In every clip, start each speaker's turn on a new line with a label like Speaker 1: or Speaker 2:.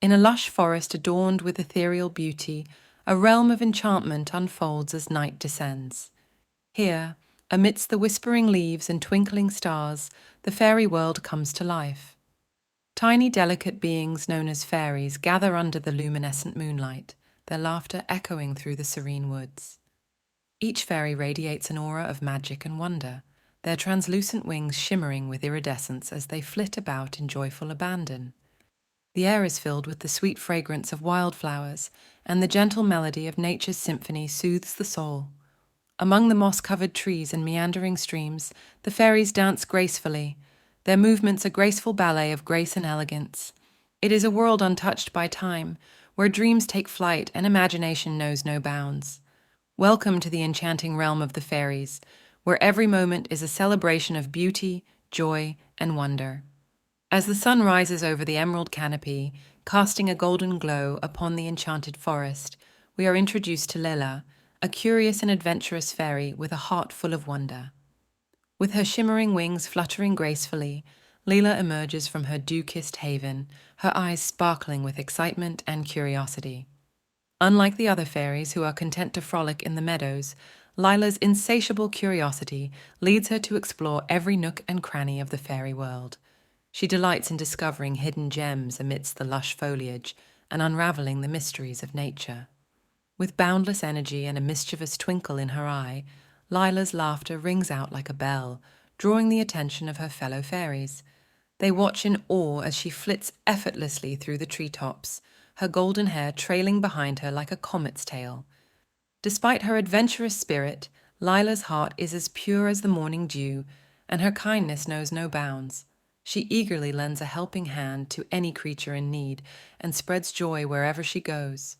Speaker 1: In a lush forest adorned with ethereal beauty, a realm of enchantment unfolds as night descends. Here, amidst the whispering leaves and twinkling stars, the fairy world comes to life. Tiny delicate beings known as fairies gather under the luminescent moonlight, their laughter echoing through the serene woods. Each fairy radiates an aura of magic and wonder, their translucent wings shimmering with iridescence as they flit about in joyful abandon. The air is filled with the sweet fragrance of wildflowers, and the gentle melody of nature's symphony soothes the soul. Among the moss-covered trees and meandering streams, the fairies dance gracefully, their movements a graceful ballet of grace and elegance. It is a world untouched by time, where dreams take flight and imagination knows no bounds. Welcome to the enchanting realm of the fairies, where every moment is a celebration of beauty, joy, and wonder. As the sun rises over the emerald canopy, casting a golden glow upon the enchanted forest, we are introduced to Lela, a curious and adventurous fairy with a heart full of wonder. With her shimmering wings fluttering gracefully, Leela emerges from her dew-kissed haven, her eyes sparkling with excitement and curiosity. Unlike the other fairies who are content to frolic in the meadows, Lila's insatiable curiosity leads her to explore every nook and cranny of the fairy world. She delights in discovering hidden gems amidst the lush foliage and unraveling the mysteries of nature. With boundless energy and a mischievous twinkle in her eye, Lila's laughter rings out like a bell, drawing the attention of her fellow fairies. They watch in awe as she flits effortlessly through the treetops, her golden hair trailing behind her like a comet's tail. Despite her adventurous spirit, Lila's heart is as pure as the morning dew, and her kindness knows no bounds. She eagerly lends a helping hand to any creature in need and spreads joy wherever she goes.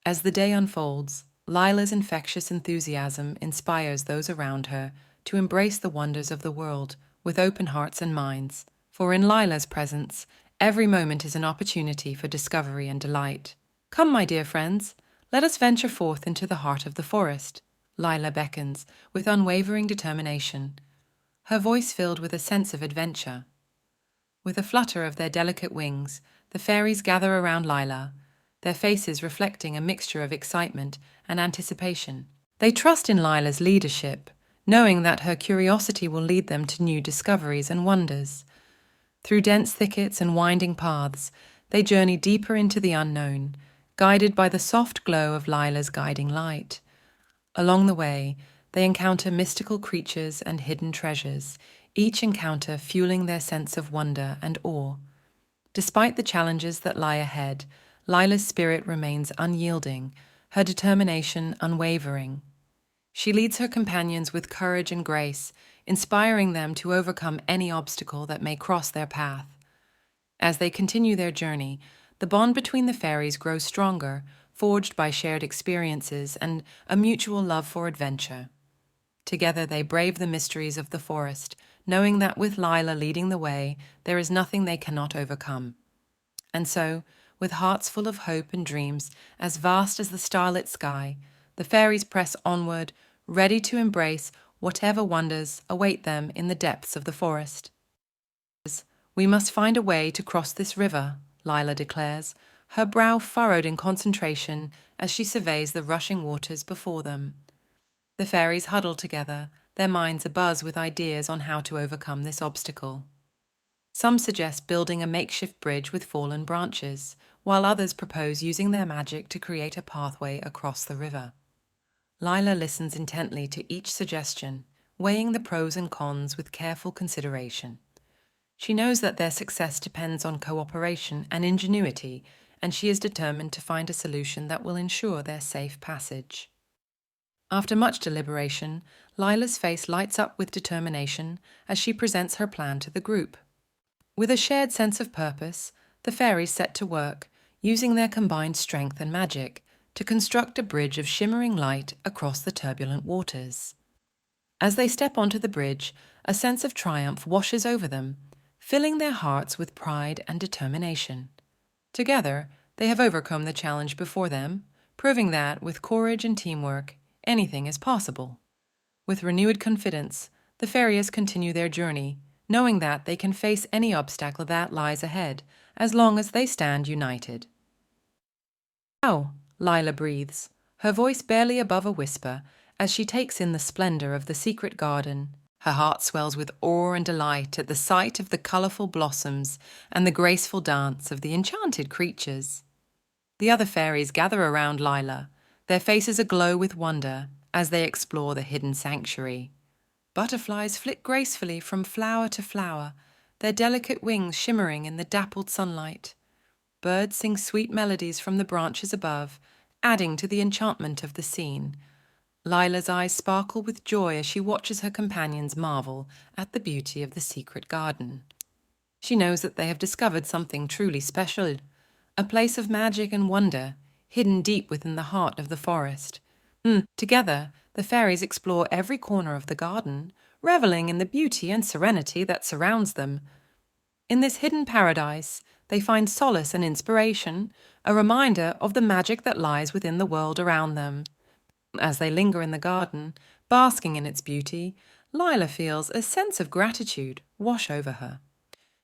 Speaker 1: As the day unfolds, Lila's infectious enthusiasm inspires those around her to embrace the wonders of the world with open hearts and minds, for in Lila's presence, every moment is an opportunity for discovery and delight. Come, my dear friends, let us venture forth into the heart of the forest, Lila beckons with unwavering determination, her voice filled with a sense of adventure. With a flutter of their delicate wings, the fairies gather around Lila, their faces reflecting a mixture of excitement and anticipation. They trust in Lila's leadership, knowing that her curiosity will lead them to new discoveries and wonders. Through dense thickets and winding paths, they journey deeper into the unknown, guided by the soft glow of Lila's guiding light. Along the way, they encounter mystical creatures and hidden treasures, each encounter fueling their sense of wonder and awe. Despite the challenges that lie ahead, Lila's spirit remains unyielding, her determination unwavering. She leads her companions with courage and grace, inspiring them to overcome any obstacle that may cross their path. As they continue their journey, the bond between the fairies grows stronger, forged by shared experiences and a mutual love for adventure. Together they brave the mysteries of the forest, knowing that with Lila leading the way, there is nothing they cannot overcome. And so, with hearts full of hope and dreams as vast as the starlit sky, the fairies press onward, ready to embrace whatever wonders await them in the depths of the forest. "We must find a way to cross this river," Lila declares, her brow furrowed in concentration as she surveys the rushing waters before them. The fairies huddle together, their minds abuzz with ideas on how to overcome this obstacle. Some suggest building a makeshift bridge with fallen branches, while others propose using their magic to create a pathway across the river. Lila listens intently to each suggestion, weighing the pros and cons with careful consideration. She knows that their success depends on cooperation and ingenuity, and she is determined to find a solution that will ensure their safe passage. After much deliberation, Lila's face lights up with determination as she presents her plan to the group. With a shared sense of purpose, the fairies set to work, using their combined strength and magic, to construct a bridge of shimmering light across the turbulent waters. As they step onto the bridge, a sense of triumph washes over them, filling their hearts with pride and determination. Together, they have overcome the challenge before them, proving that, with courage and teamwork, anything is possible. With renewed confidence, the fairies continue their journey, knowing that they can face any obstacle that lies ahead, as long as they stand united. "Wow," Lila breathes, her voice barely above a whisper, as she takes in the splendor of the secret garden. Her heart swells with awe and delight at the sight of the colorful blossoms and the graceful dance of the enchanted creatures. The other fairies gather around Lila, their faces aglow with wonder as they explore the hidden sanctuary. Butterflies flit gracefully from flower to flower, their delicate wings shimmering in the dappled sunlight. Birds sing sweet melodies from the branches above, adding to the enchantment of the scene. Lila's eyes sparkle with joy as she watches her companions marvel at the beauty of the secret garden. She knows that they have discovered something truly special, a place of magic and wonder, hidden deep within the heart of the forest. Together, the fairies explore every corner of the garden, reveling in the beauty and serenity that surrounds them. In this hidden paradise, they find solace and inspiration, a reminder of the magic that lies within the world around them. As they linger in the garden, basking in its beauty, Lila feels a sense of gratitude wash over her.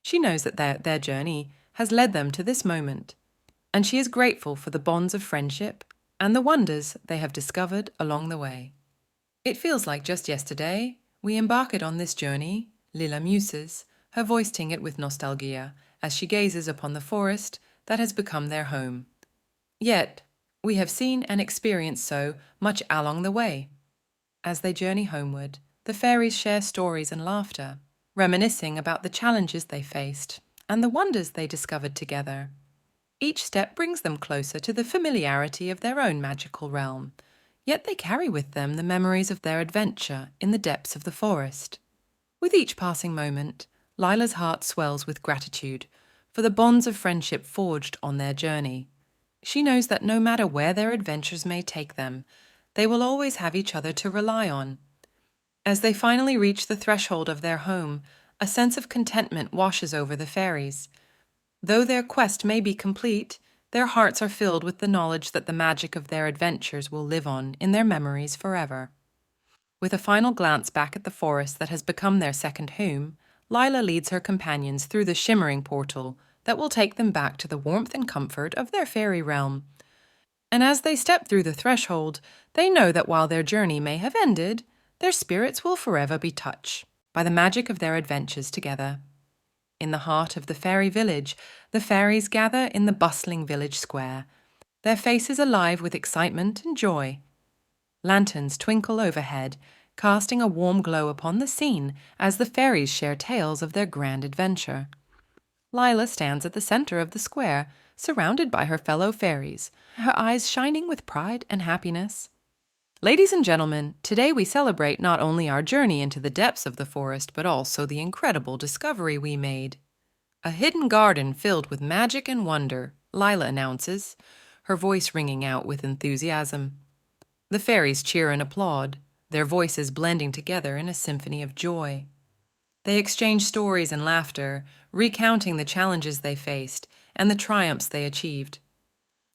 Speaker 1: She knows that their journey has led them to this moment, and she is grateful for the bonds of friendship and the wonders they have discovered along the way. "It feels like just yesterday we embarked on this journey," Lila muses, her voice tinged with nostalgia as she gazes upon the forest that has become their home. Yet, we have seen and experienced so much along the way. As they journey homeward, the fairies share stories and laughter, reminiscing about the challenges they faced and the wonders they discovered together. Each step brings them closer to the familiarity of their own magical realm, yet they carry with them the memories of their adventure in the depths of the forest. With each passing moment, Lila's heart swells with gratitude for the bonds of friendship forged on their journey. She knows that no matter where their adventures may take them, they will always have each other to rely on. As they finally reach the threshold of their home, a sense of contentment washes over the fairies. Though their quest may be complete, their hearts are filled with the knowledge that the magic of their adventures will live on in their memories forever. With a final glance back at the forest that has become their second home, Lila leads her companions through the shimmering portal that will take them back to the warmth and comfort of their fairy realm. And as they step through the threshold, they know that while their journey may have ended, their spirits will forever be touched by the magic of their adventures together. In the heart of the fairy village, the fairies gather in the bustling village square, their faces alive with excitement and joy. Lanterns twinkle overhead, casting a warm glow upon the scene as the fairies share tales of their grand adventure. Lila stands at the center of the square, surrounded by her fellow fairies, her eyes shining with pride and happiness. Ladies and gentlemen, today we celebrate not only our journey into the depths of the forest, but also the incredible discovery we made. A hidden garden filled with magic and wonder, Lila announces, her voice ringing out with enthusiasm. The fairies cheer and applaud, their voices blending together in a symphony of joy. They exchange stories and laughter, recounting the challenges they faced and the triumphs they achieved.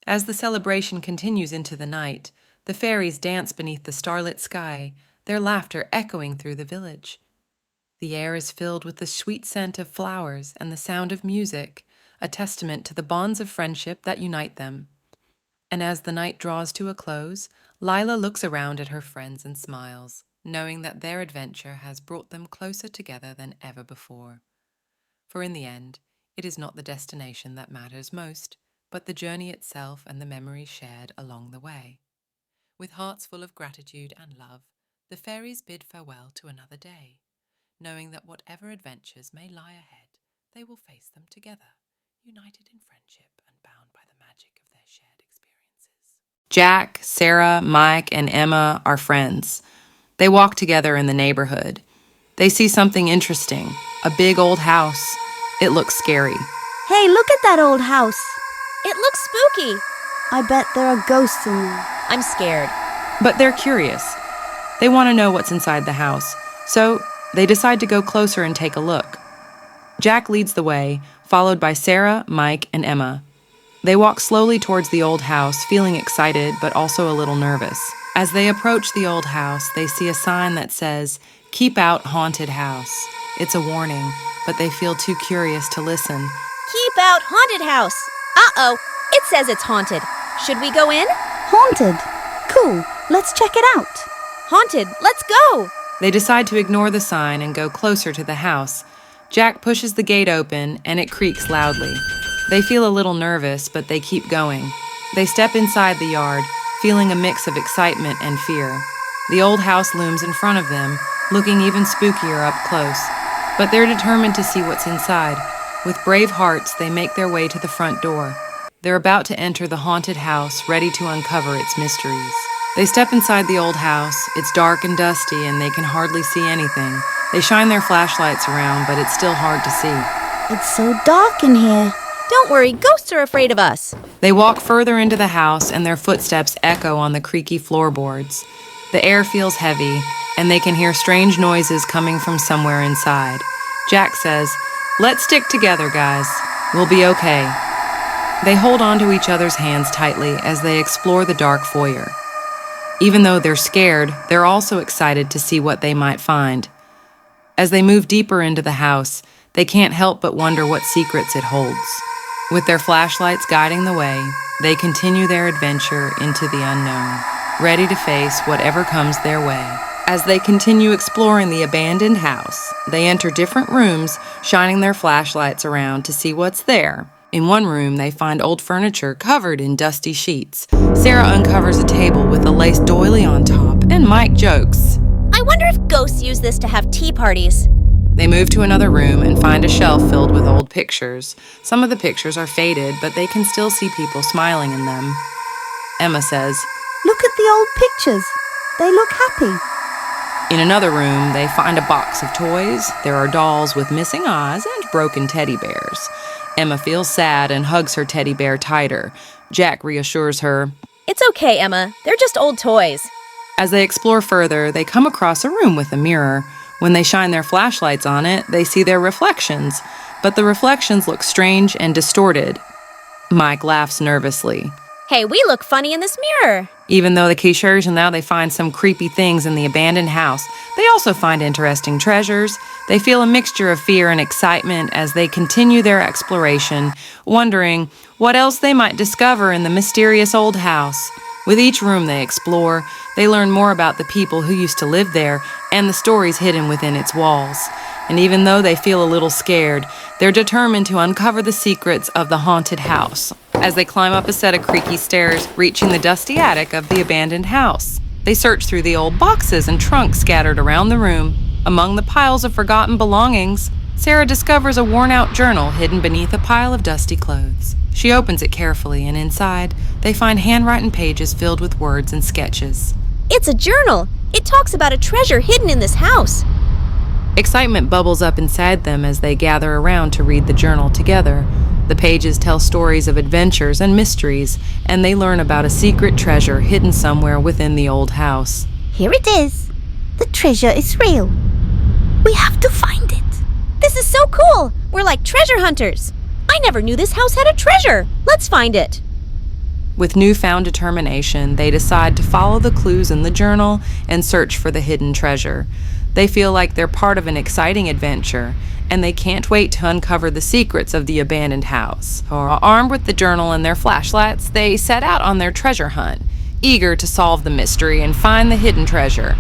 Speaker 1: As the celebration continues into the night, the fairies dance beneath the starlit sky, their laughter echoing through the village. The air is filled with the sweet scent of flowers and the sound of music, a testament to the bonds of friendship that unite them. And as the night draws to a close, Lila looks around at her friends and smiles, knowing that their adventure has brought them closer together than ever before. For in the end, it is not the destination that matters most, but the journey itself and the memories shared along the way. With hearts full of gratitude and love, the fairies bid farewell to another day, knowing that whatever adventures may lie ahead, they will face them together, united in friendship and bound by the magic of their shared experiences. Jack, Sarah, Mike, and Emma are friends. They walk together in the neighborhood. They see something interesting, a big old house. It looks scary.
Speaker 2: Hey, look at that old house.
Speaker 3: It looks spooky.
Speaker 2: I bet there are ghosts in there.
Speaker 3: I'm scared.
Speaker 1: But they're curious. They want to know what's inside the house, so they decide to go closer and take a look. Jack leads the way, followed by Sarah, Mike, and Emma. They walk slowly towards the old house, feeling excited but also a little nervous. As they approach the old house, they see a sign that says, "Keep out haunted house." It's a warning, but they feel too curious to listen.
Speaker 3: Keep out haunted house. Uh-oh, it says it's haunted. Should we go in?
Speaker 2: Haunted. Cool, let's check it out.
Speaker 3: Haunted, let's go.
Speaker 1: They decide to ignore the sign and go closer to the house. Jack pushes the gate open, and it creaks loudly. They feel a little nervous, but they keep going. They step inside the yard, feeling a mix of excitement and fear. The old house looms in front of them, looking even spookier up close. But they're determined to see what's inside. With brave hearts, they make their way to the front door. They're about to enter the haunted house, ready to uncover its mysteries. They step inside the old house. It's dark and dusty, and they can hardly see anything. They shine their flashlights around, but it's still hard to see.
Speaker 2: It's so dark in here.
Speaker 3: Don't worry, ghosts are afraid of us.
Speaker 1: They walk further into the house, and their footsteps echo on the creaky floorboards. The air feels heavy, and they can hear strange noises coming from somewhere inside. Jack says, "Let's stick together, guys. We'll be okay." They hold onto each other's hands tightly as they explore the dark foyer. Even though they're scared, they're also excited to see what they might find. As they move deeper into the house, they can't help but wonder what secrets it holds. With their flashlights guiding the way, they continue their adventure into the unknown, ready to face whatever comes their way. As they continue exploring the abandoned house, they enter different rooms, shining their flashlights around to see what's there. In one room, they find old furniture covered in dusty sheets. Sarah uncovers a table with a lace doily on top, and Mike jokes.
Speaker 3: I wonder if ghosts use this to have tea parties.
Speaker 1: They move to another room and find a shelf filled with old pictures. Some of the pictures are faded, but they can still see people smiling in them. Emma says,
Speaker 2: Look at the old pictures. They look happy.
Speaker 1: In another room, they find a box of toys. There are dolls with missing eyes and broken teddy bears. Emma feels sad and hugs her teddy bear tighter. Jack reassures her.
Speaker 3: It's okay, Emma. They're just old toys.
Speaker 1: As they explore further, they come across a room with a mirror. When they shine their flashlights on it, they see their reflections, but the reflections look strange and distorted. Mike laughs nervously.
Speaker 3: Hey, we look funny in this mirror.
Speaker 1: Even though the Keishers and now they find some creepy things in the abandoned house, they also find interesting treasures. They feel a mixture of fear and excitement as they continue their exploration, wondering what else they might discover in the mysterious old house. With each room they explore, they learn more about the people who used to live there and the stories hidden within its walls. And even though they feel a little scared, they're determined to uncover the secrets of the haunted house. As they climb up a set of creaky stairs, reaching the dusty attic of the abandoned house, they search through the old boxes and trunks scattered around the room. Among the piles of forgotten belongings, Sarah discovers a worn-out journal hidden beneath a pile of dusty clothes. She opens it carefully, and inside, they find handwritten pages filled with words and sketches.
Speaker 3: It's a journal. It talks about a treasure hidden in this house.
Speaker 1: Excitement bubbles up inside them as they gather around to read the journal together. The pages tell stories of adventures and mysteries, and they learn about a secret treasure hidden somewhere within the old house.
Speaker 2: Here it is. The treasure is real. We have to find it.
Speaker 3: This is so cool. We're like treasure hunters. I never knew this house had a treasure. Let's find it.
Speaker 1: With newfound determination, they decide to follow the clues in the journal and search for the hidden treasure. They feel like they're part of an exciting adventure, and they can't wait to uncover the secrets of the abandoned house. Armed with the journal and their flashlights, they set out on their treasure hunt, eager to solve the mystery and find the hidden treasure.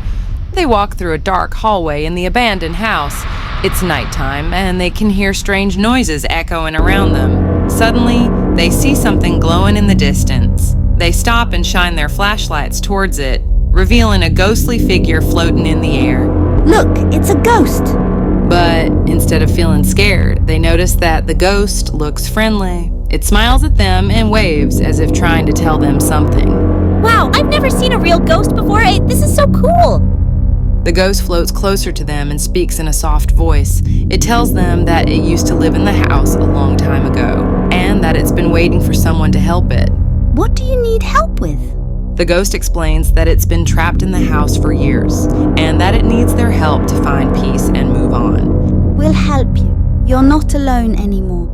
Speaker 1: They walk through a dark hallway in the abandoned house. It's nighttime, and they can hear strange noises echoing around them. Suddenly, they see something glowing in the distance. They stop and shine their flashlights towards it, revealing a ghostly figure floating in the air.
Speaker 2: Look, it's a ghost.
Speaker 1: But instead of feeling scared, they notice that the ghost looks friendly. It smiles at them and waves as if trying to tell them something.
Speaker 3: Wow, I've never seen a real ghost before. This is so cool.
Speaker 1: The ghost floats closer to them and speaks in a soft voice. It tells them that it used to live in the house a long time ago, and that it's been waiting for someone to help it.
Speaker 2: What do you need help with?
Speaker 1: The ghost explains that it's been trapped in the house for years, and that it needs their help to find peace and move on.
Speaker 2: We'll help you. You're not alone anymore.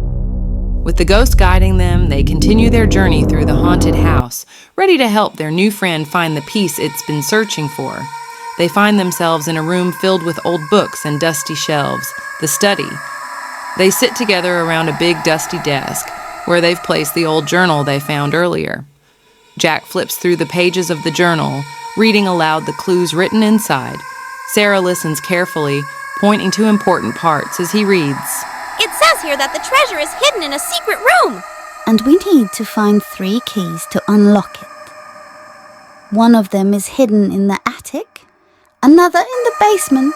Speaker 1: With the ghost guiding them, they continue their journey through the haunted house, ready to help their new friend find the peace it's been searching for. They find themselves in a room filled with old books and dusty shelves. the study. They sit together around a big dusty desk, where they've placed the old journal they found earlier. Jack flips through the pages of the journal, reading aloud the clues written inside. Sarah listens carefully, pointing to important parts as he reads.
Speaker 3: It says here that the treasure is hidden in a secret room.
Speaker 2: And we need to find 3 keys to unlock it. One of them is hidden in the attic, another in the basement,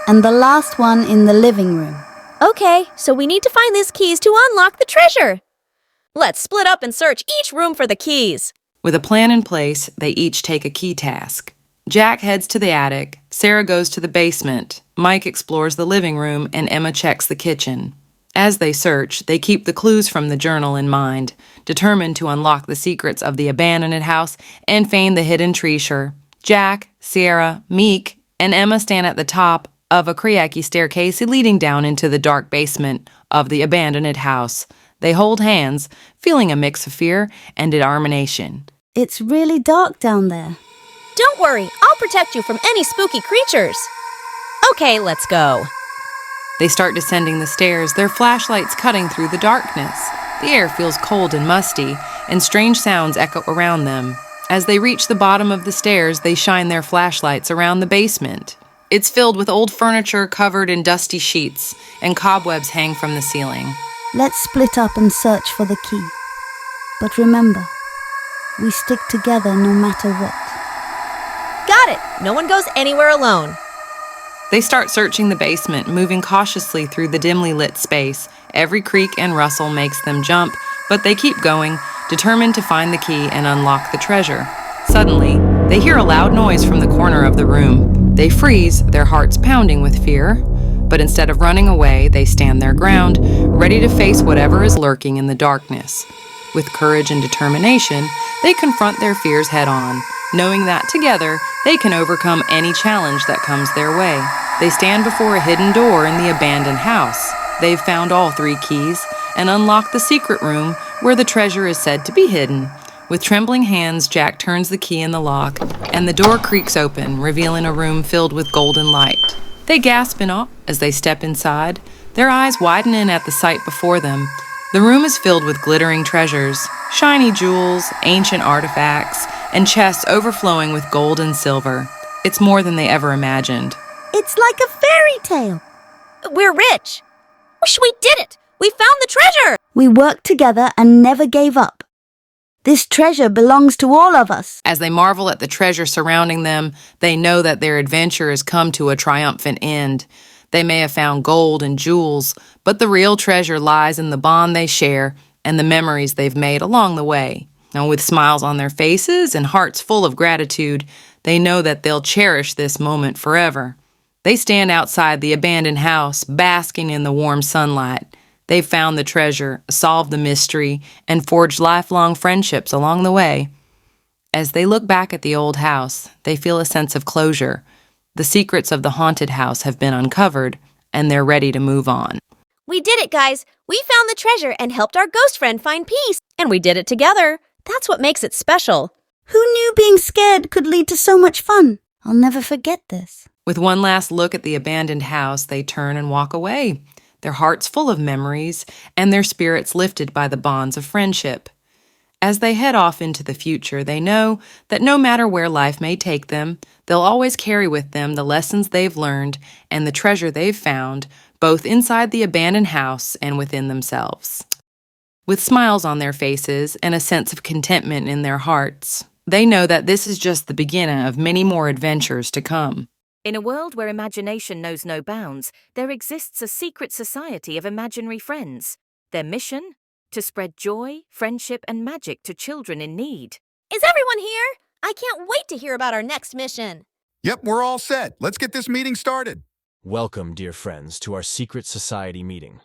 Speaker 2: and the last one in the living room.
Speaker 3: Okay, so we need to find these keys to unlock the treasure. Let's split up and search each room for the keys.
Speaker 1: With a plan in place, they each take a key task. Jack heads to the attic, Sarah goes to the basement, Mike explores the living room, and Emma checks the kitchen. As they search, they keep the clues from the journal in mind, determined to unlock the secrets of the abandoned house and find the hidden treasure. Jack, Sierra, Meek, and Emma stand at the top of a creaky staircase leading down into the dark basement of the abandoned house. They hold hands, feeling a mix of fear and determination.
Speaker 2: It's really dark down there.
Speaker 3: Don't worry, I'll protect you from any spooky creatures. Okay, let's go.
Speaker 1: They start descending the stairs, their flashlights cutting through the darkness. The air feels cold and musty, and strange sounds echo around them. As they reach the bottom of the stairs, they shine their flashlights around the basement. It's filled with old furniture covered in dusty sheets, and cobwebs hang from the ceiling.
Speaker 2: Let's split up and search for the key. But remember, we stick together no matter what.
Speaker 3: Got it. No one goes anywhere alone.
Speaker 1: They start searching the basement, moving cautiously through the dimly lit space. Every creak and rustle makes them jump, but they keep going, determined to find the key and unlock the treasure. Suddenly, they hear a loud noise from the corner of the room. They freeze, their hearts pounding with fear. But instead of running away, they stand their ground, ready to face whatever is lurking in the darkness. With courage and determination, they confront their fears head-on, knowing that together they can overcome any challenge that comes their way. They stand before a hidden door in the abandoned house. They've found all 3 keys and unlocked the secret room where the treasure is said to be hidden. With trembling hands, Jack turns the key in the lock, and the door creaks open, revealing a room filled with golden light. They gasp in awe as they step inside, their eyes widening at the sight before them. The room is filled with glittering treasures, shiny jewels, ancient artifacts, and chests overflowing with gold and silver. It's more than they ever imagined.
Speaker 2: It's like a fairy tale.
Speaker 3: We're rich. We did it. We found the treasure.
Speaker 2: We worked together and never gave up. This treasure belongs to all of us.
Speaker 1: As they marvel at the treasure surrounding them, they know that their adventure has come to a triumphant end. They may have found gold and jewels, but the real treasure lies in the bond they share and the memories they've made along the way. And with smiles on their faces and hearts full of gratitude, they know that they'll cherish this moment forever. They stand outside the abandoned house, basking in the warm sunlight. They've found the treasure, solved the mystery, and forged lifelong friendships along the way. As they look back at the old house, they feel a sense of closure. The secrets of the haunted house have been uncovered, and they're ready to move on.
Speaker 3: We did it, guys. We found the treasure and helped our ghost friend find peace. And we did it together. That's what makes it special.
Speaker 2: Who knew being scared could lead to so much fun? I'll never forget this.
Speaker 1: With one last look at the abandoned house, they turn and walk away, their hearts full of memories and their spirits lifted by the bonds of friendship. As they head off into the future, they know that no matter where life may take them, they'll always carry with them the lessons they've learned and the treasure they've found, both inside the abandoned house and within themselves. With smiles on their faces and a sense of contentment in their hearts, they know that this is just the beginning of many more adventures to come.
Speaker 4: In a world where imagination knows no bounds, there exists a secret society of imaginary friends. Their mission? To spread joy, friendship, and magic to children in need.
Speaker 3: Is everyone here? I can't wait to hear about our next mission.
Speaker 5: Yep, we're all set. Let's get this meeting started.
Speaker 6: Welcome, dear friends, to our secret society meeting.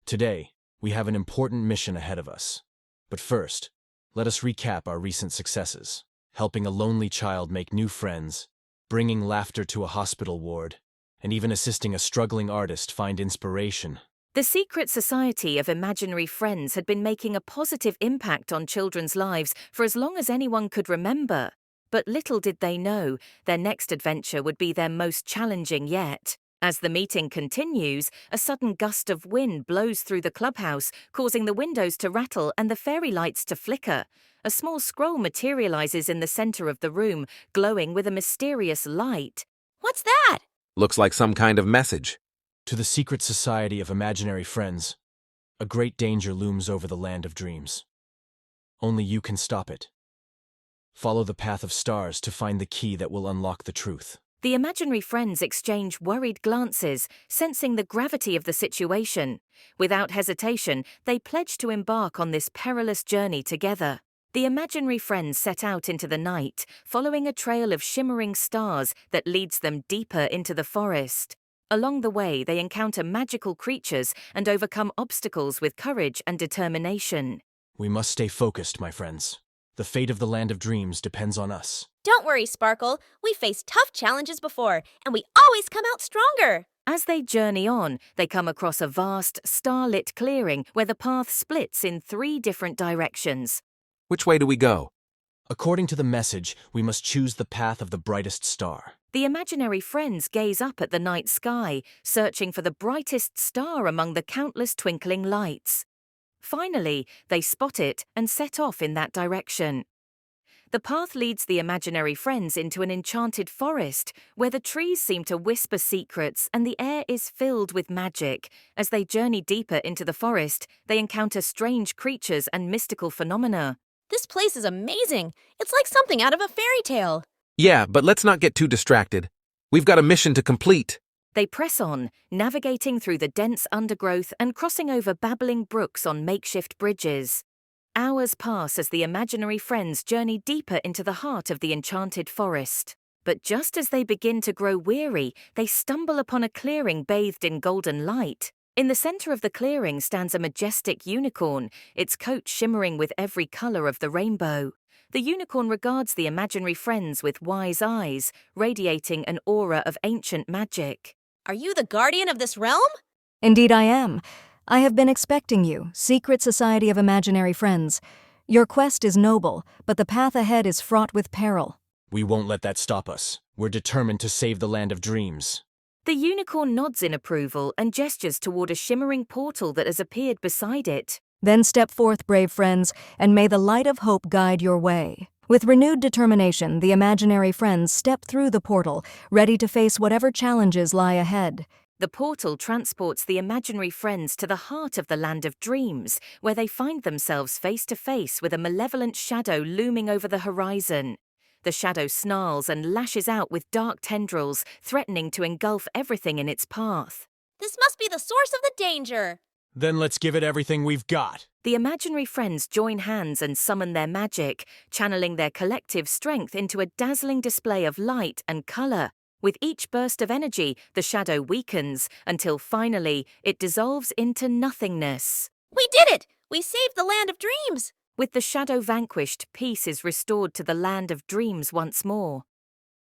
Speaker 6: Today, we have an important mission ahead of us. But first, let us recap our recent successes. Helping a lonely child make new friends, bringing laughter to a hospital ward, and even assisting a struggling artist find inspiration.
Speaker 4: The secret society of imaginary friends had been making a positive impact on children's lives for as long as anyone could remember. But little did they know, their next adventure would be their most challenging yet. As the meeting continues, a sudden gust of wind blows through the clubhouse, causing the windows to rattle and the fairy lights to flicker. A small scroll materializes in the center of the room, glowing with a mysterious light.
Speaker 3: What's that?
Speaker 7: Looks like some kind of message.
Speaker 6: To the secret society of imaginary friends, a great danger looms over the land of dreams. Only you can stop it. Follow the path of stars to find the key that will unlock the truth.
Speaker 4: The imaginary friends exchange worried glances, sensing the gravity of the situation. Without hesitation, they pledge to embark on this perilous journey together. The imaginary friends set out into the night, following a trail of shimmering stars that leads them deeper into the forest. Along the way, they encounter magical creatures and overcome obstacles with courage and determination.
Speaker 6: We must stay focused, my friends. The fate of the land of dreams depends on us.
Speaker 3: Don't worry, Sparkle. We faced tough challenges before, and we always come out stronger.
Speaker 4: As they journey on, they come across a vast, starlit clearing where the path splits in 3 different directions.
Speaker 7: Which way do we go?
Speaker 6: According to the message, we must choose the path of the brightest star.
Speaker 4: The imaginary friends gaze up at the night sky, searching for the brightest star among the countless twinkling lights. Finally, they spot it and set off in that direction. The path leads the imaginary friends into an enchanted forest, where the trees seem to whisper secrets and the air is filled with magic. As they journey deeper into the forest, they encounter strange creatures and mystical phenomena.
Speaker 3: This place is amazing. It's like something out of a fairy tale.
Speaker 7: Yeah, but let's not get too distracted. We've got a mission to complete.
Speaker 4: They press on, navigating through the dense undergrowth and crossing over babbling brooks on makeshift bridges. Hours pass as the imaginary friends journey deeper into the heart of the enchanted forest. But just as they begin to grow weary, they stumble upon a clearing bathed in golden light. In the center of the clearing stands a majestic unicorn, its coat shimmering with every color of the rainbow. The unicorn regards the imaginary friends with wise eyes, radiating an aura of ancient magic.
Speaker 3: Are you the guardian of this realm?
Speaker 8: Indeed I am. I have been expecting you, Secret Society of Imaginary Friends. Your quest is noble, but the path ahead is fraught with peril.
Speaker 6: We won't let that stop us. We're determined to save the land of dreams.
Speaker 4: The unicorn nods in approval and gestures toward a shimmering portal that has appeared beside it.
Speaker 8: Then step forth, brave friends, and may the light of hope guide your way. With renewed determination, the imaginary friends step through the portal, ready to face whatever challenges lie ahead.
Speaker 4: The portal transports the imaginary friends to the heart of the land of dreams, where they find themselves face to face with a malevolent shadow looming over the horizon. The shadow snarls and lashes out with dark tendrils, threatening to engulf everything in its path.
Speaker 3: This must be the source of the danger.
Speaker 6: Then let's give it everything we've got.
Speaker 4: The imaginary friends join hands and summon their magic, channeling their collective strength into a dazzling display of light and color. With each burst of energy, the shadow weakens until finally it dissolves into nothingness.
Speaker 3: We did it! We saved the land of dreams!
Speaker 4: With the shadow vanquished, peace is restored to the land of dreams once more.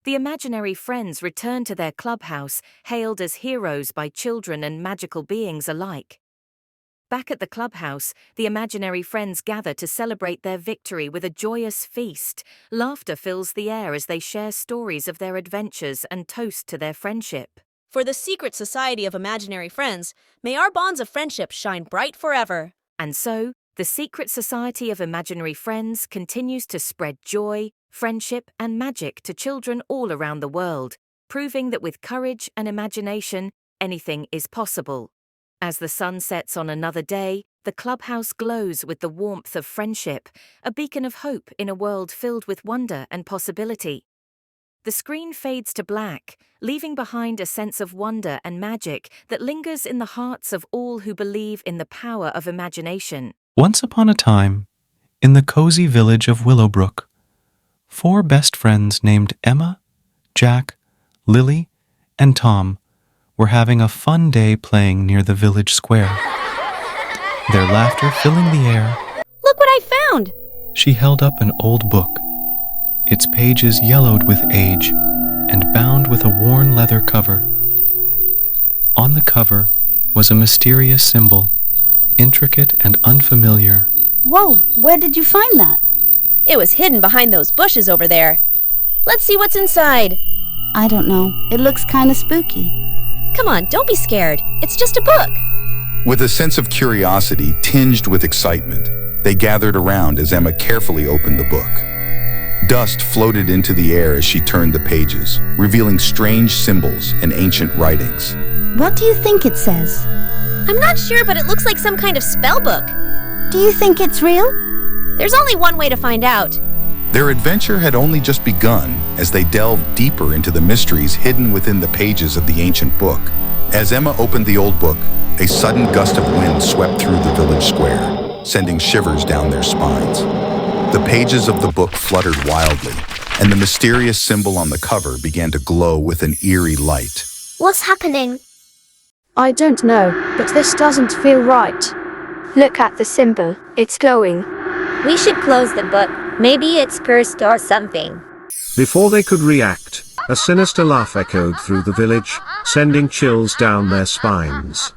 Speaker 4: The imaginary friends return to their clubhouse, hailed as heroes by children and magical beings alike. Back at the clubhouse, the imaginary friends gather to celebrate their victory with a joyous feast. Laughter fills the air as they share stories of their adventures and toast to their friendship.
Speaker 3: For the Secret Society of Imaginary Friends, may our bonds of friendship shine bright forever.
Speaker 4: And so, the Secret Society of Imaginary Friends continues to spread joy, friendship, and magic to children all around the world, proving that with courage and imagination, anything is possible. As the sun sets on another day, the clubhouse glows with the warmth of friendship, a beacon of hope in a world filled with wonder and possibility. The screen fades to black, leaving behind a sense of wonder and magic that lingers in the hearts of all who believe in the power of imagination.
Speaker 9: Once upon a time, in the cozy village of Willowbrook, 4 best friends named Emma, Jack, Lily, and Tom were having a fun day playing near the village square. Their laughter filling the air.
Speaker 3: Look what I found!
Speaker 9: She held up an old book, its pages yellowed with age and bound with a worn leather cover. On the cover was a mysterious symbol, intricate and unfamiliar.
Speaker 2: Whoa, where did you find that?
Speaker 3: It was hidden behind those bushes over there. Let's see what's inside.
Speaker 2: I don't know. It looks kind of spooky.
Speaker 3: Come on, don't be scared. It's just a book.
Speaker 5: With a sense of curiosity tinged with excitement, they gathered around as Emma carefully opened the book. Dust floated into the air as she turned the pages, revealing strange symbols and ancient writings.
Speaker 2: What do you think it says?
Speaker 3: I'm not sure, but it looks like some kind of spell book.
Speaker 2: Do you think it's real?
Speaker 3: There's only one way to find out.
Speaker 5: Their adventure had only just begun as they delved deeper into the mysteries hidden within the pages of the ancient book. As Emma opened the old book, a sudden gust of wind swept through the village square, sending shivers down their spines. The pages of the book fluttered wildly, and the mysterious symbol on the cover began to glow with an eerie light.
Speaker 10: What's happening?
Speaker 11: I don't know, but this doesn't feel right. Look at the symbol, it's glowing.
Speaker 10: We should close the book. Maybe it's cursed or something.
Speaker 12: Before they could react, a sinister laugh echoed through the village, sending chills down their spines.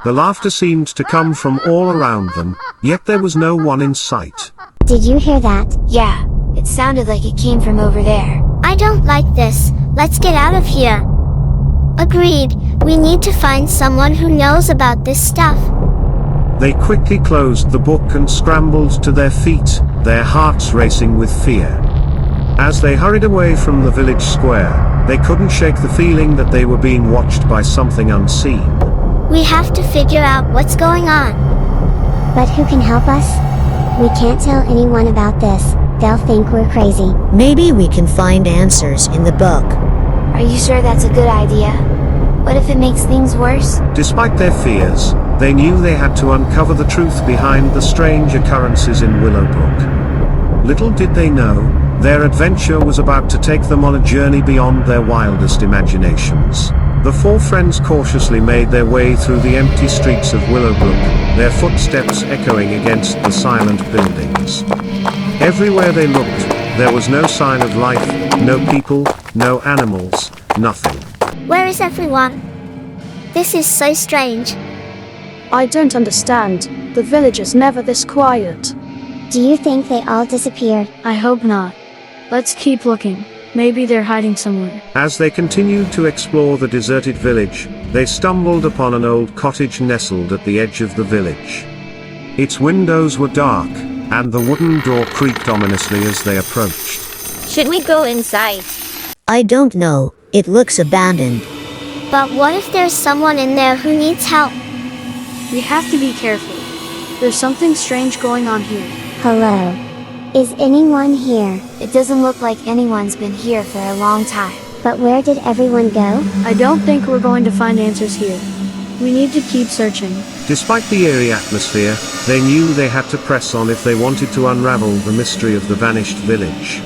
Speaker 12: The laughter seemed to come from all around them, yet there was no one in sight.
Speaker 10: Did you hear that? Yeah, it sounded like it came from over there. I don't like this. Let's get out of here. Agreed. We need to find someone who knows about this stuff.
Speaker 12: They quickly closed the book and scrambled to their feet, their hearts racing with fear. As they hurried away from the village square, they couldn't shake the feeling that they were being watched by something unseen.
Speaker 10: We have to figure out what's going on. But who can help us? We can't tell anyone about this. They'll think we're crazy.
Speaker 13: Maybe we can find answers in the book.
Speaker 10: Are you sure that's a good idea? What if it makes things worse?
Speaker 12: Despite their fears, they knew they had to uncover the truth behind the strange occurrences in Willowbrook. Little did they know, their adventure was about to take them on a journey beyond their wildest imaginations. The four friends cautiously made their way through the empty streets of Willowbrook, their footsteps echoing against the silent buildings. Everywhere they looked, there was no sign of life, no people, no animals, nothing.
Speaker 10: Where is everyone? This is so strange.
Speaker 11: I don't understand. The village is never this quiet.
Speaker 10: Do you think they all disappeared?
Speaker 11: I hope not. Let's keep looking. Maybe they're hiding somewhere.
Speaker 12: As they continued to explore the deserted village, they stumbled upon an old cottage nestled at the edge of the village. Its windows were dark, and the wooden door creaked ominously as they approached.
Speaker 10: Should we go inside?
Speaker 13: I don't know. It looks abandoned.
Speaker 10: But what if there's someone in there who needs help?
Speaker 11: We have to be careful. There's something strange going on here.
Speaker 10: Hello. Is anyone here? It doesn't look like anyone's been here for a long time. But where did everyone go?
Speaker 11: I don't think we're going to find answers here. We need to keep searching.
Speaker 12: Despite the eerie atmosphere, they knew they had to press on if they wanted to unravel the mystery of the vanished village.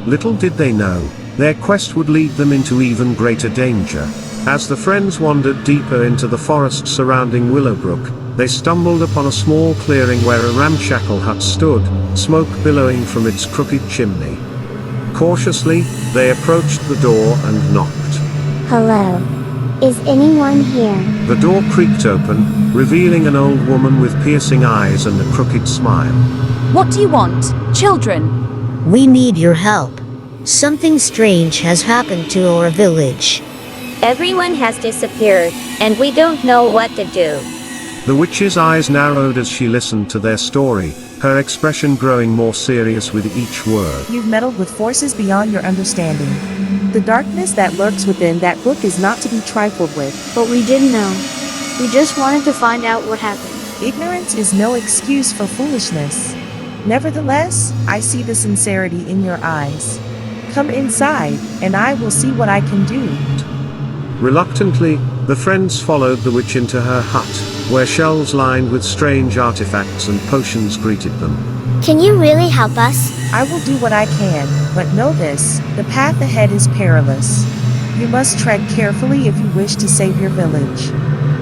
Speaker 12: Little did they know, their quest would lead them into even greater danger. As the friends wandered deeper into the forest surrounding Willowbrook, they stumbled upon a small clearing where a ramshackle hut stood, smoke billowing from its crooked chimney. Cautiously, they approached the door and knocked.
Speaker 10: Hello. Is anyone here?
Speaker 12: The door creaked open, revealing an old woman with piercing eyes and a crooked smile.
Speaker 14: What do you want, children?
Speaker 13: We need your help. Something strange has happened to our village.
Speaker 10: Everyone has disappeared, and we don't know what to do.
Speaker 12: The witch's eyes narrowed as she listened to their story, her expression growing more serious with each word.
Speaker 15: You've meddled with forces beyond your understanding. The darkness that lurks within that book is not to be trifled with.
Speaker 11: But we didn't know. We just wanted to find out what happened.
Speaker 15: Ignorance is no excuse for foolishness. Nevertheless, I see the sincerity in your eyes. Come inside, and I will see what I can do.
Speaker 12: Reluctantly, the friends followed the witch into her hut, where shelves lined with strange artifacts and potions greeted them.
Speaker 10: Can you really help us?
Speaker 15: I will do what I can, but know this, the path ahead is perilous. You must tread carefully if you wish to save your village.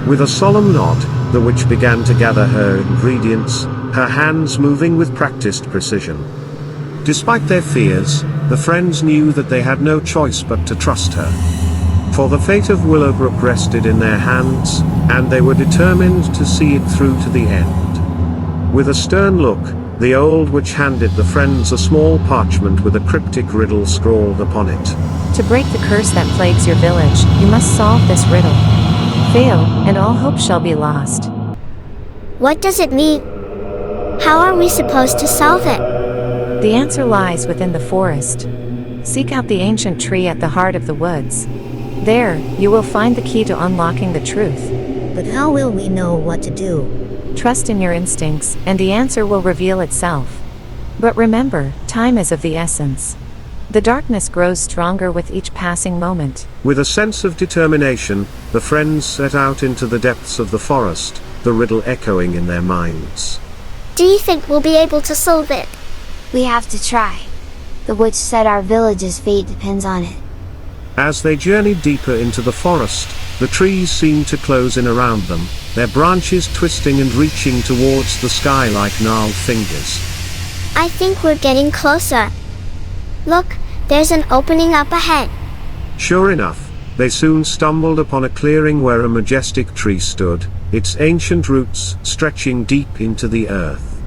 Speaker 12: With a solemn nod, the witch began to gather her ingredients, her hands moving with practiced precision. Despite their fears, the friends knew that they had no choice but to trust her. For the fate of Willowbrook rested in their hands, and they were determined to see it through to the end. With a stern look, the old witch handed the friends a small parchment with a cryptic riddle scrawled upon it.
Speaker 16: To break the curse that plagues your village, you must solve this riddle. Fail, and all hope shall be lost.
Speaker 10: What does it mean? How are we supposed to solve it?
Speaker 16: The answer lies within the forest. Seek out the ancient tree at the heart of the woods. There, you will find the key to unlocking the truth.
Speaker 13: But how will we know what to do?
Speaker 16: Trust in your instincts, and the answer will reveal itself. But remember, time is of the essence. The darkness grows stronger with each passing moment.
Speaker 12: With a sense of determination, the friends set out into the depths of the forest, the riddle echoing in their minds.
Speaker 10: Do you think we'll be able to solve it?
Speaker 17: We have to try. The witch said our village's fate depends on it.
Speaker 12: As they journeyed deeper into the forest, the trees seemed to close in around them, their branches twisting and reaching towards the sky like gnarled fingers.
Speaker 10: I think we're getting closer. Look, there's an opening up ahead.
Speaker 12: Sure enough, they soon stumbled upon a clearing where a majestic tree stood, its ancient roots stretching deep into the earth.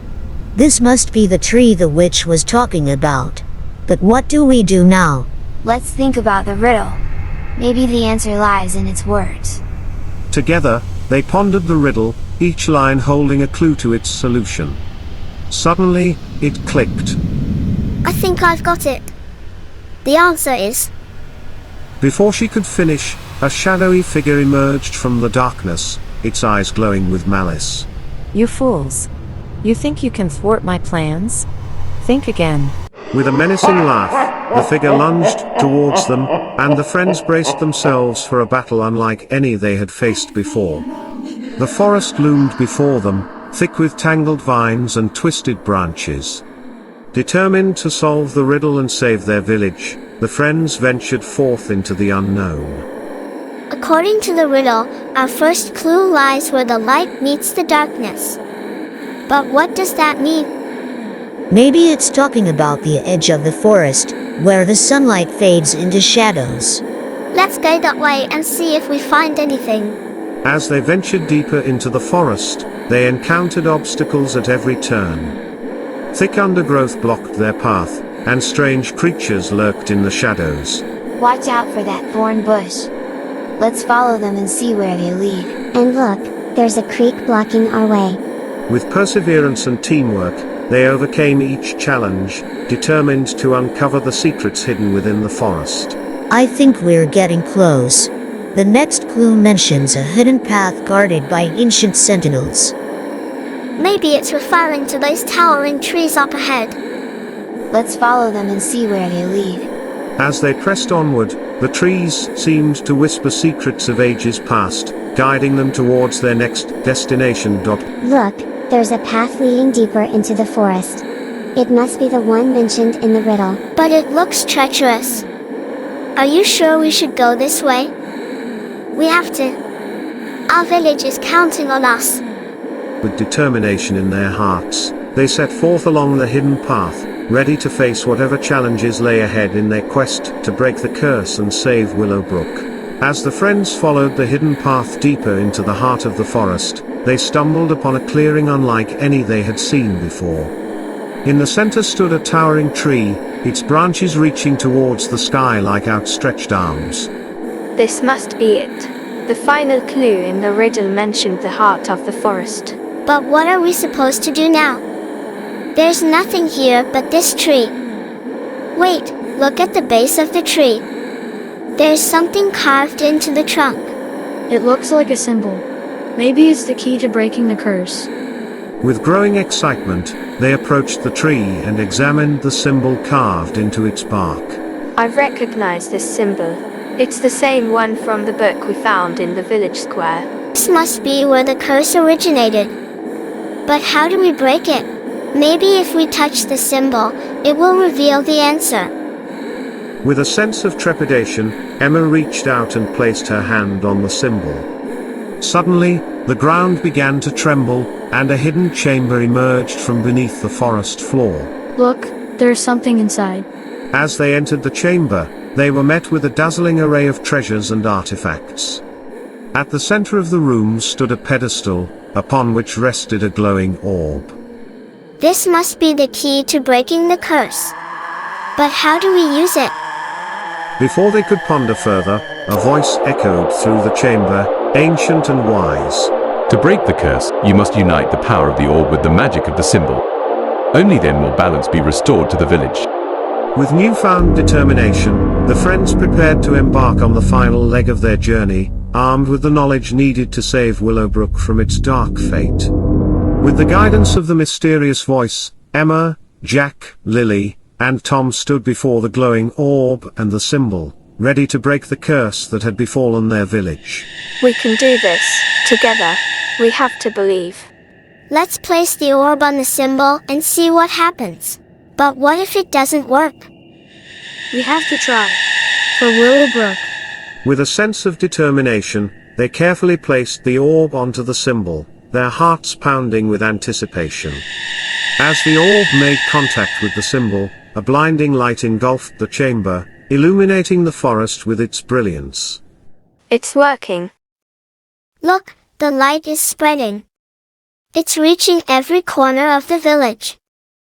Speaker 13: This must be the tree the witch was talking about. But what do we do now?
Speaker 17: Let's think about the riddle. Maybe the answer lies in its words.
Speaker 12: Together, they pondered the riddle, each line holding a clue to its solution. Suddenly, it clicked.
Speaker 10: I think I've got it. The answer is...
Speaker 12: Before she could finish, a shadowy figure emerged from the darkness, its eyes glowing with malice.
Speaker 16: You fools. You think you can thwart my plans? Think again.
Speaker 12: With a menacing laugh, the figure lunged towards them, and the friends braced themselves for a battle unlike any they had faced before. The forest loomed before them, thick with tangled vines and twisted branches. Determined to solve the riddle and save their village, the friends ventured forth into the unknown.
Speaker 10: According to the riddle, our first clue lies where the light meets the darkness. But what does that mean?
Speaker 13: Maybe it's talking about the edge of the forest, where the sunlight fades into shadows.
Speaker 10: Let's go that way and see if we find anything.
Speaker 12: As they ventured deeper into the forest, they encountered obstacles at every turn. Thick undergrowth blocked their path, and strange creatures lurked in the shadows.
Speaker 17: Watch out for that thorn bush. Let's follow them and see where they lead.
Speaker 10: And look, there's a creek blocking our way.
Speaker 12: With perseverance and teamwork, they overcame each challenge, determined to uncover the secrets hidden within the forest.
Speaker 13: I think we're getting close. The next clue mentions a hidden path guarded by ancient sentinels.
Speaker 10: Maybe it's referring to those towering trees up ahead.
Speaker 17: Let's follow them and see where they lead.
Speaker 12: As they pressed onward, the trees seemed to whisper secrets of ages past, guiding them towards their next destination.
Speaker 10: Look, there's a path leading deeper into the forest. It must be the one mentioned in the riddle. But it looks treacherous. Are you sure we should go this way? We have to. Our village is counting on us.
Speaker 12: With determination in their hearts, they set forth along the hidden path, ready to face whatever challenges lay ahead in their quest to break the curse and save Willowbrook. As the friends followed the hidden path deeper into the heart of the forest, they stumbled upon a clearing unlike any they had seen before. In the center stood a towering tree, its branches reaching towards the sky like outstretched arms.
Speaker 11: This must be it. The final clue in the riddle mentioned the heart of the forest.
Speaker 10: But what are we supposed to do now? There's nothing here but this tree. Wait, look at the base of the tree. There's something carved into the trunk.
Speaker 11: It looks like a symbol. Maybe it's the key to breaking the curse.
Speaker 12: With growing excitement, they approached the tree and examined the symbol carved into its bark.
Speaker 11: I recognize this symbol. It's the same one from the book we found in the village square.
Speaker 10: This must be where the curse originated. But how do we break it? Maybe if we touch the symbol, it will reveal the answer.
Speaker 12: With a sense of trepidation, Emma reached out and placed her hand on the symbol. Suddenly, the ground began to tremble, and a hidden chamber emerged from beneath the forest floor.
Speaker 11: Look, there's something inside.
Speaker 12: As they entered the chamber, they were met with a dazzling array of treasures and artifacts. At the center of the room stood a pedestal, upon which rested a glowing orb.
Speaker 10: This must be the key to breaking the curse. But how do we use it?
Speaker 12: Before they could ponder further, a voice echoed through the chamber, ancient and wise.
Speaker 18: To break the curse, you must unite the power of the orb with the magic of the symbol. Only then will balance be restored to the village.
Speaker 12: With newfound determination, the friends prepared to embark on the final leg of their journey, armed with the knowledge needed to save Willowbrook from its dark fate. With the guidance of the mysterious voice, Emma, Jack, Lily, and Tom stood before the glowing orb and the symbol, ready to break the curse that had befallen their village.
Speaker 11: We can do this, together. We have to believe.
Speaker 10: Let's place the orb on the symbol and see what happens. But what if it doesn't work?
Speaker 11: We have to try. For Willowbrook.
Speaker 12: With a sense of determination, they carefully placed the orb onto the symbol, their hearts pounding with anticipation. As the orb made contact with the symbol, a blinding light engulfed the chamber, illuminating the forest with its brilliance.
Speaker 11: It's working.
Speaker 10: Look, the light is spreading. It's reaching every corner of the village.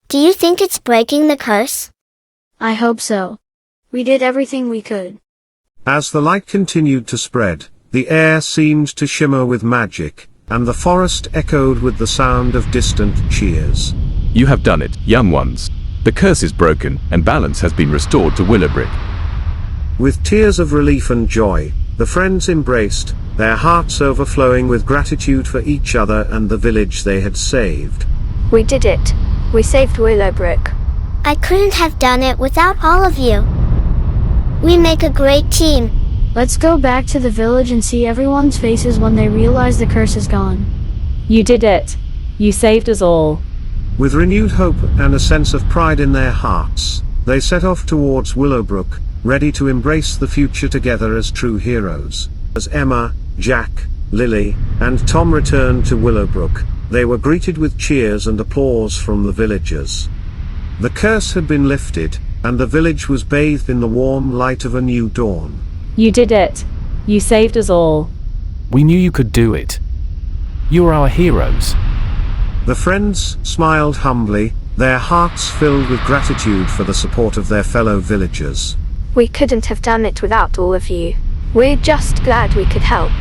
Speaker 10: Do you think it's breaking the curse?
Speaker 11: I hope so. We did everything we could.
Speaker 12: As the light continued to spread, the air seemed to shimmer with magic, and the forest echoed with the sound of distant cheers.
Speaker 18: You have done it, young ones. The curse is broken, and balance has been restored to Willowbrook.
Speaker 12: With tears of relief and joy, the friends embraced, their hearts overflowing with gratitude for each other and the village they had saved.
Speaker 11: We did it. We saved Willowbrook.
Speaker 10: I couldn't have done it without all of you. We make a great team.
Speaker 11: Let's go back to the village and see everyone's faces when they realize the curse is gone.
Speaker 19: You did it. You saved us all.
Speaker 12: With renewed hope and a sense of pride in their hearts, they set off towards Willowbrook, ready to embrace the future together as true heroes. As Emma, Jack, Lily, and Tom returned to Willowbrook, they were greeted with cheers and applause from the villagers. The curse had been lifted, and the village was bathed in the warm light of a new dawn.
Speaker 19: You did it. You saved us all.
Speaker 7: We knew you could do it. You are our heroes.
Speaker 12: The friends smiled humbly, their hearts filled with gratitude for the support of their fellow villagers.
Speaker 11: We couldn't have done it without all of you. We're just glad we could help.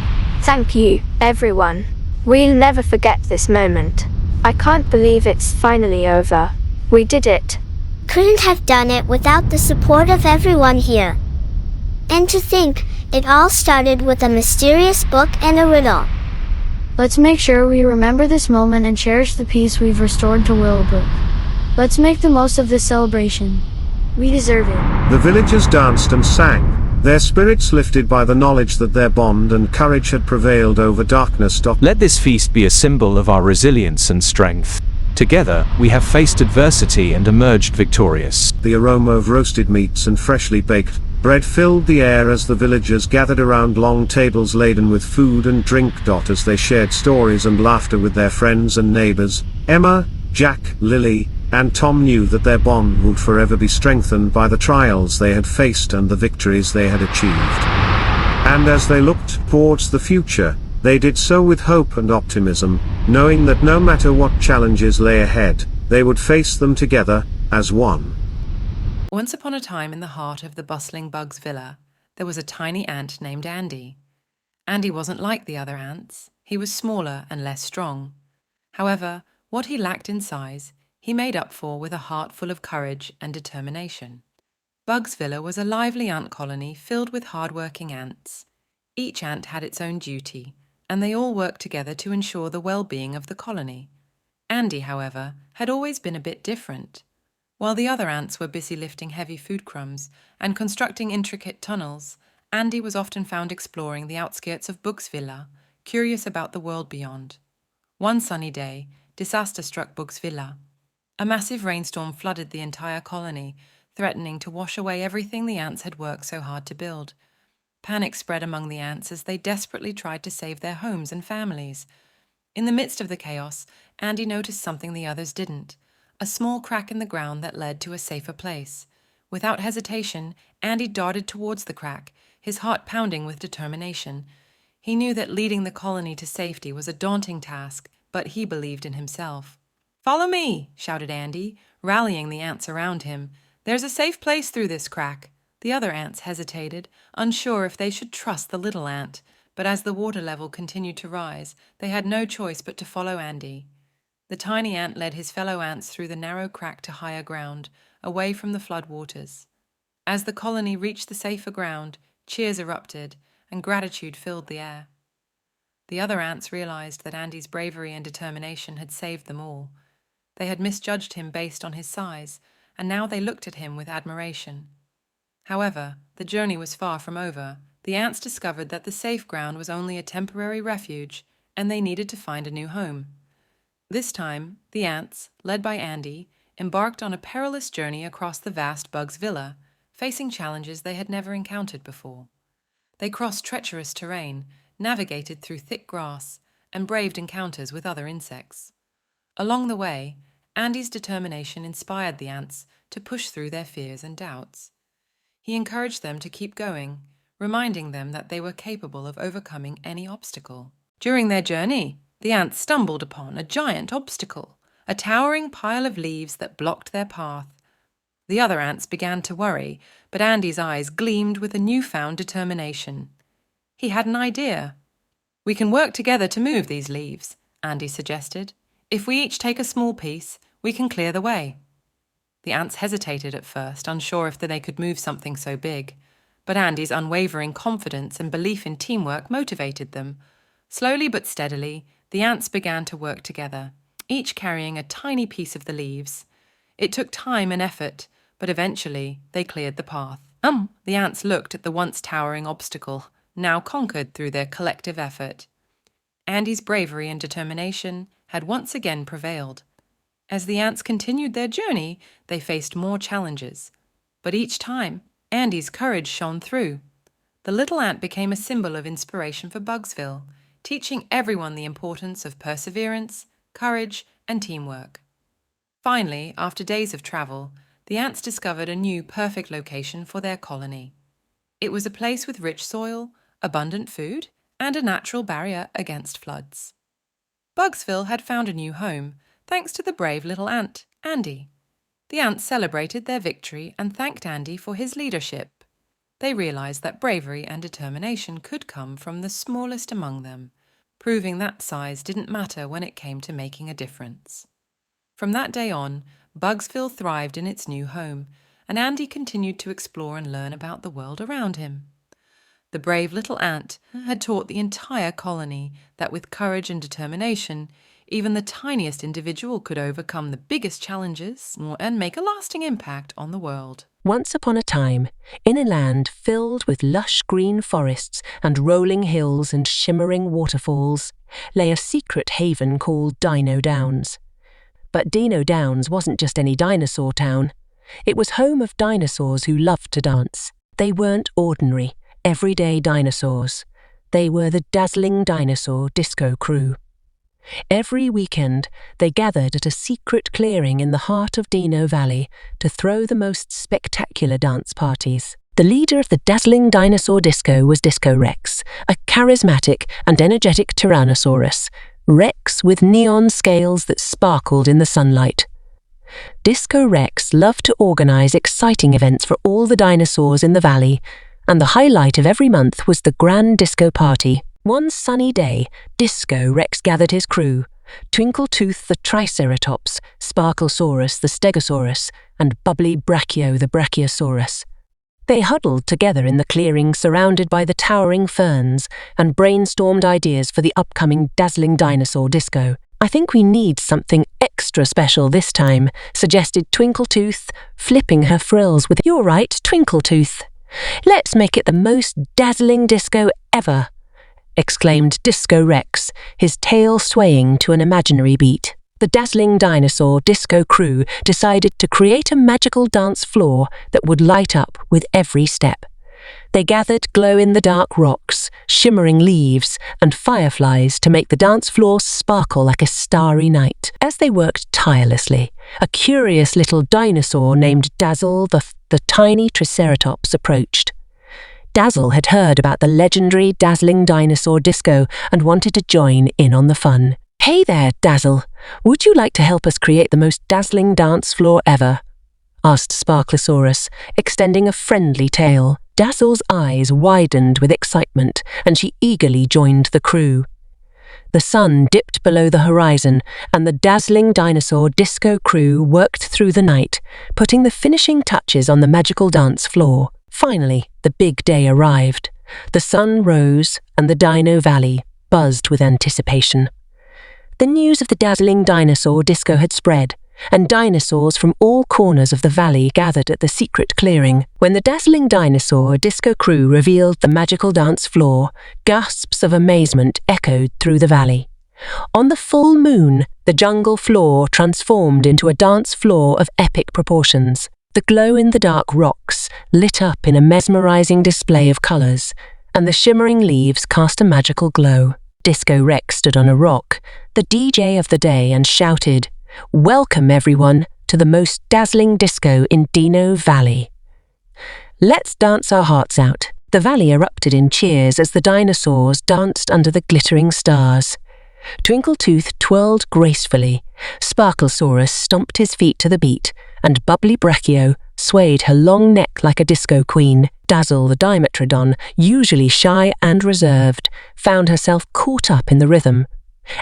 Speaker 11: Thank you, everyone. We'll never forget this moment. I can't believe it's finally over. We did it.
Speaker 10: Couldn't have done it without the support of everyone here. And to think, it all started with a mysterious book and a riddle.
Speaker 11: Let's make sure we remember this moment and cherish the peace we've restored to Willowbrook. Let's make the most of this celebration. We deserve it.
Speaker 12: The villagers danced and sang, their spirits lifted by the knowledge that their bond and courage had prevailed over darkness.
Speaker 7: Let this feast be a symbol of our resilience and strength. Together, we have faced adversity and emerged victorious.
Speaker 12: The aroma of roasted meats and freshly baked bread filled the air as the villagers gathered around long tables laden with food and drink. As they shared stories and laughter with their friends and neighbors, Emma, Jack, Lily, and Tom knew that their bond would forever be strengthened by the trials they had faced and the victories they had achieved. And as they looked towards the future, they did so with hope and optimism, knowing that no matter what challenges lay ahead, they would face them together, as one.
Speaker 1: Once upon a time in the heart of the bustling Bugs Villa, there was a tiny ant named Andy. Andy wasn't like the other ants. He was smaller and less strong. However, what he lacked in size, he made up for with a heart full of courage and determination. Bugs Villa was a lively ant colony filled with hard-working ants. Each ant had its own duty, and they all worked together to ensure the well-being of the colony. Andy, however, had always been a bit different. While the other ants were busy lifting heavy food crumbs and constructing intricate tunnels, Andy was often found exploring the outskirts of Bugs Villa, curious about the world beyond. One sunny day, disaster struck Bugs Villa. A massive rainstorm flooded the entire colony, threatening to wash away everything the ants had worked so hard to build. Panic spread among the ants as they desperately tried to save their homes and families. In the midst of the chaos, Andy noticed something the others didn't. A small crack in the ground that led to a safer place. Without hesitation, Andy darted towards the crack, his heart pounding with determination. He knew that leading the colony to safety was a daunting task, but he believed in himself. "Follow me!" shouted Andy, rallying the ants around him. "There's a safe place through this crack." The other ants hesitated, unsure if they should trust the little ant, but as the water level continued to rise, they had no choice but to follow Andy. The tiny ant led his fellow ants through the narrow crack to higher ground, away from the flood waters. As the colony reached the safer ground, cheers erupted, and gratitude filled the air. The other ants realized that Andy's bravery and determination had saved them all. They had misjudged him based on his size, and now they looked at him with admiration. However, the journey was far from over. The ants discovered that the safe ground was only a temporary refuge, and they needed to find a new home. This time, the ants, led by Andy, embarked on a perilous journey across the vast Bugs Villa, facing challenges they had never encountered before. They crossed treacherous terrain, navigated through thick grass, and braved encounters with other insects. Along the way, Andy's determination inspired the ants to push through their fears and doubts. He encouraged them to keep going, reminding them that they were capable of overcoming any obstacle. During their journey, the ants stumbled upon a giant obstacle, a towering pile of leaves that blocked their path. The other ants began to worry, but Andy's eyes gleamed with a newfound determination. He had an idea. "We can work together to move these leaves," Andy suggested. "If we each take a small piece, we can clear the way." The ants hesitated at first, unsure if they could move something so big, but Andy's unwavering confidence and belief in teamwork motivated them. Slowly but steadily, the ants began to work together, each carrying a tiny piece of the leaves. It took time and effort, but eventually they cleared the path. The ants looked at the once towering obstacle, now conquered through their collective effort. Andy's bravery and determination had once again prevailed. As the ants continued their journey, they faced more challenges. But each time, Andy's courage shone through. The little ant became a symbol of inspiration for Bugsville, teaching everyone the importance of perseverance, courage, and teamwork. Finally, after days of travel, the ants discovered a new perfect location for their colony. It was a place with rich soil, abundant food, and a natural barrier against floods. Bugsville had found a new home, thanks to the brave little ant, Andy. The ants celebrated their victory and thanked Andy for his leadership. They realized that bravery and determination could come from the smallest among them, proving that size didn't matter when it came to making a difference. From that day on, Bugsville thrived in its new home, and Andy continued to explore and learn about the world around him. The brave little ant had taught the entire colony that with courage and determination, even the tiniest individual could overcome the biggest challenges and make a lasting impact on the world.
Speaker 20: Once upon a time, in a land filled with lush green forests and rolling hills and shimmering waterfalls, lay a secret haven called Dino Downs. But Dino Downs wasn't just any dinosaur town. It was home of dinosaurs who loved to dance. They weren't ordinary, everyday dinosaurs. They were the dazzling dinosaur disco crew. Every weekend, they gathered at a secret clearing in the heart of Dino Valley to throw the most spectacular dance parties. The leader of the dazzling dinosaur disco was Disco Rex, a charismatic and energetic Tyrannosaurus, Rex with neon scales that sparkled in the sunlight. Disco Rex loved to organize exciting events for all the dinosaurs in the valley, and the highlight of every month was the Grand Disco Party. One sunny day, Disco Rex gathered his crew, Twinkletooth the Triceratops, Sparklesaurus the Stegosaurus, and Bubbly Brachio the Brachiosaurus. They huddled together in the clearing surrounded by the towering ferns and brainstormed ideas for the upcoming dazzling dinosaur disco. "I think we need something extra special this time," suggested Twinkletooth, flipping her frills with, "You're right, Twinkletooth. Let's make it the most dazzling disco ever," exclaimed Disco Rex, his tail swaying to an imaginary beat. The dazzling dinosaur disco crew decided to create a magical dance floor that would light up with every step. They gathered glow-in-the-dark rocks, shimmering leaves, and fireflies to make the dance floor sparkle like a starry night. As they worked tirelessly, a curious little dinosaur named Dazzle the tiny Triceratops approached. Dazzle had heard about the legendary dazzling dinosaur disco and wanted to join in on the fun. "Hey there, Dazzle. Would you like to help us create the most dazzling dance floor ever?" asked Sparklosaurus, extending a friendly tail. Dazzle's eyes widened with excitement, and she eagerly joined the crew. The sun dipped below the horizon, and the dazzling dinosaur disco crew worked through the night, putting the finishing touches on the magical dance floor. Finally, the big day arrived. The sun rose, and the Dino Valley buzzed with anticipation. The news of the dazzling dinosaur disco had spread, and dinosaurs from all corners of the valley gathered at the secret clearing. When the dazzling dinosaur disco crew revealed the magical dance floor, gasps of amazement echoed through the valley. On the full moon, the jungle floor transformed into a dance floor of epic proportions. The glow-in-the-dark rocks lit up in a mesmerizing display of colors, and the shimmering leaves cast a magical glow. Disco Rex stood on a rock, the DJ of the day, and shouted, "Welcome, everyone, to the most dazzling disco in Dino Valley. Let's dance our hearts out." The valley erupted in cheers as the dinosaurs danced under the glittering stars. Twinkletooth twirled gracefully, Sparklesaurus stomped his feet to the beat, and Bubbly Brachio swayed her long neck like a disco queen. Dazzle the Dimetrodon, usually shy and reserved, found herself caught up in the rhythm.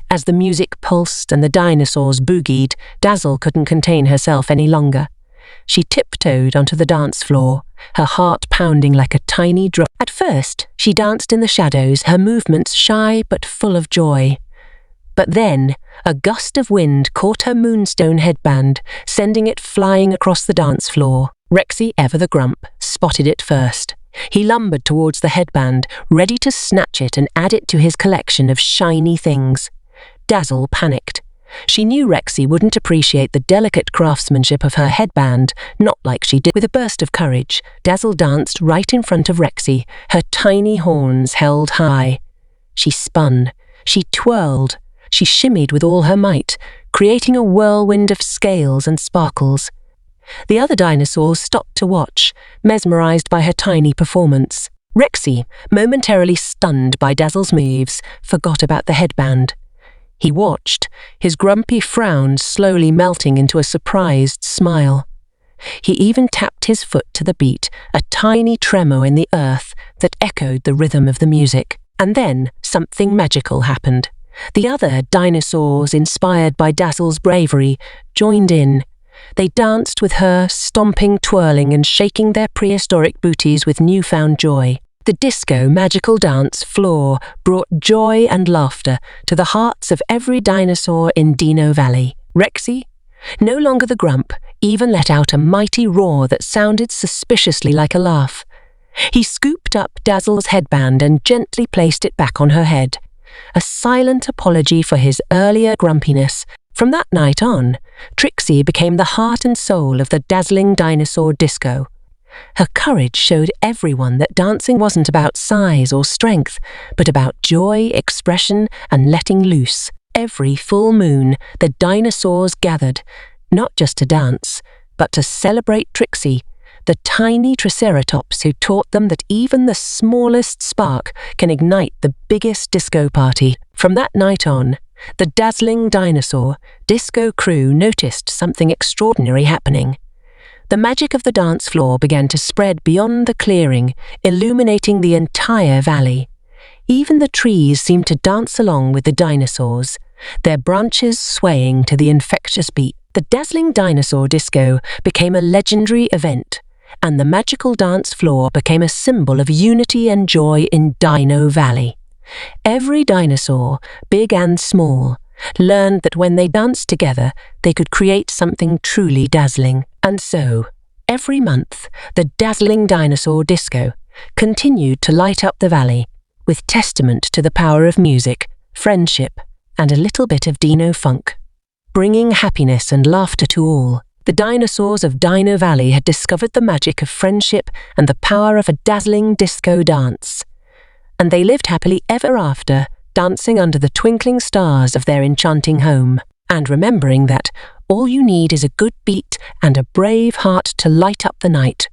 Speaker 20: As the music pulsed and the dinosaurs boogied, Dazzle couldn't contain herself any longer. She tiptoed onto the dance floor, her heart pounding like a tiny drum. At first, she danced in the shadows, her movements shy but full of joy. But then, a gust of wind caught her moonstone headband, sending it flying across the dance floor. Rexy, ever the grump, spotted it first. He lumbered towards the headband, ready to snatch it and add it to his collection of shiny things. Dazzle panicked. She knew Rexy wouldn't appreciate the delicate craftsmanship of her headband, not like she did. With a burst of courage, Dazzle danced right in front of Rexy, her tiny horns held high. She spun, she twirled, she shimmied with all her might, creating a whirlwind of scales and sparkles. The other dinosaurs stopped to watch, mesmerized by her tiny performance. Rexy, momentarily stunned by Dazzle's moves, forgot about the headband. He watched, his grumpy frown slowly melting into a surprised smile. He even tapped his foot to the beat, a tiny tremor in the earth that echoed the rhythm of the music. And then something magical happened. The other dinosaurs, inspired by Dazzle's bravery, joined in. They danced with her, stomping, twirling, and shaking their prehistoric booties with newfound joy. The disco magical dance floor brought joy and laughter to the hearts of every dinosaur in Dino Valley. Rexy, no longer the grump, even let out a mighty roar that sounded suspiciously like a laugh. He scooped up Dazzle's headband and gently placed it back on her head, a silent apology for his earlier grumpiness. From that night on, Trixie became the heart and soul of the dazzling dinosaur disco. Her courage showed everyone that dancing wasn't about size or strength, but about joy, expression, and letting loose. Every full moon, the dinosaurs gathered, not just to dance, but to celebrate Trixie, the tiny triceratops who taught them that even the smallest spark can ignite the biggest disco party. From that night on, the dazzling dinosaur disco crew noticed something extraordinary happening. The magic of the dance floor began to spread beyond the clearing, illuminating the entire valley. Even the trees seemed to dance along with the dinosaurs, their branches swaying to the infectious beat. The dazzling dinosaur disco became a legendary event, and the magical dance floor became a symbol of unity and joy in Dino Valley. Every dinosaur, big and small, learned that when they danced together, they could create something truly dazzling. And so, every month, the dazzling dinosaur disco continued to light up the valley with testament to the power of music, friendship, and a little bit of Dino funk. Bringing happiness and laughter to all, the dinosaurs of Dino Valley had discovered the magic of friendship and the power of a dazzling disco dance. And they lived happily ever after, dancing under the twinkling stars of their enchanting home, and remembering that all you need is a good beat and a brave heart to light up the night.